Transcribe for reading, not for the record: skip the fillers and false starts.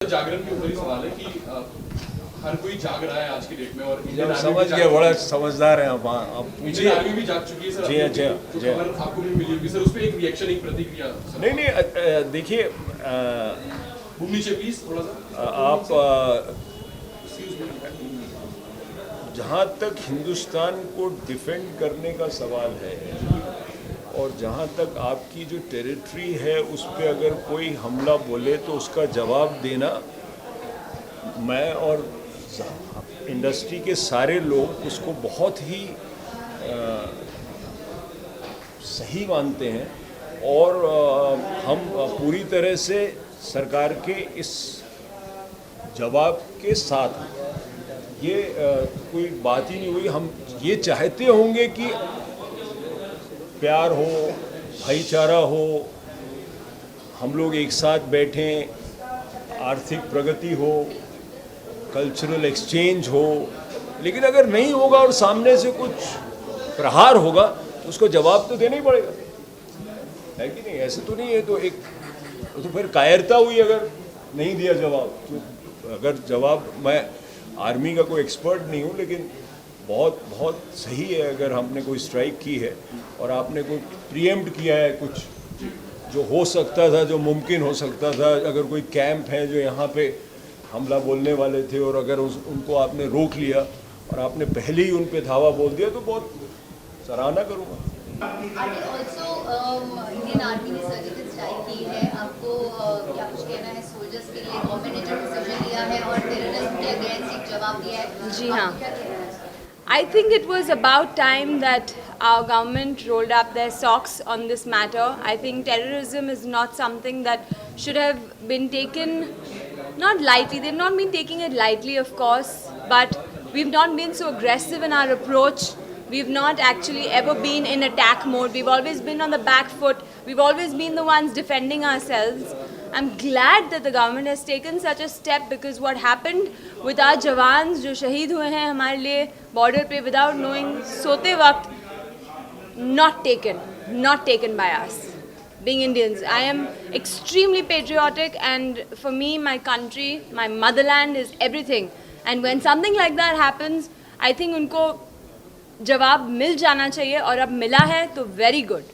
जागरण के ऊपर ही सवाल है कि हर कोई जाग रहा है आज की डेट में और इंडियन समझ गए, बड़ा समझदार हैं आप इंडियन आर्मी भी जाग चुकी है सर। जी हाँ, जी हाँ, जो जी हाँ। खबर आपको भी मिली होगी सर, उस पर एक रिएक्शन, एक प्रतिक्रिया सर। नहीं देखिए मूव नीचे प्लीज थोड़ा सा। आप जहाँ तक हिंदुस्तान को डिफेंड करने का सवाल है और जहाँ तक आपकी जो टेरिटरी है उस पर अगर कोई हमला बोले तो उसका जवाब देना मैं और इंडस्ट्री के सारे लोग उसको बहुत ही सही मानते हैं और हम पूरी तरह से सरकार के इस जवाब के साथ हैं। ये कोई बात ही नहीं हुई। हम ये चाहते होंगे कि प्यार हो, भाईचारा हो, हम लोग एक साथ बैठें, आर्थिक प्रगति हो, कल्चरल एक्सचेंज हो, लेकिन अगर नहीं होगा और सामने से कुछ प्रहार होगा तो उसको जवाब तो देना ही पड़ेगा, है कि नहीं? ऐसे तो नहीं है तो फिर कायरता हुई अगर नहीं दिया जवाब। तो अगर जवाब, मैं आर्मी का कोई एक्सपर्ट नहीं हूँ, लेकिन बहुत बहुत सही है अगर हमने कोई स्ट्राइक की है और आपने कोई प्रीएम्प्ट किया है कुछ जो हो सकता था, जो मुमकिन हो सकता था। अगर कोई कैंप है जो यहाँ पे हमला बोलने वाले थे और अगर उनको आपने रोक लिया और आपने पहले ही उन पे धावा बोल दिया तो बहुत सराहना करूँगा। इंडियन आर्मी ने सर्जिकल स्ट्राइक की है, आपको क्या कुछ कहना है सोल्जर्स के लिए? गवर्नमेंट ने जो डिसीजन लिया है और टेररिज्म के अगेंस्ट एक जवाब दिया है, जी हाँ। क्या कहना है? I think it was about time that our government rolled up their socks on this matter. I think terrorism is not something that should have been taken not lightly. They've not been taking it lightly, of course, but we've not been so aggressive in our approach. We've not actually ever been in attack mode. We've always been on the back foot. We've always been the ones defending ourselves. I'm glad that the government has taken such a step, because what happened with our jawans जो शहीद हुए हैं हमारे लिए border पे without knowing, सोते वक्त, not taken by us. Being Indians, I am extremely patriotic, and for me, my country, my motherland is everything. And when something like that happens, I think उनको जवाब मिल जाना चाहिए और अब मिला है तो very good.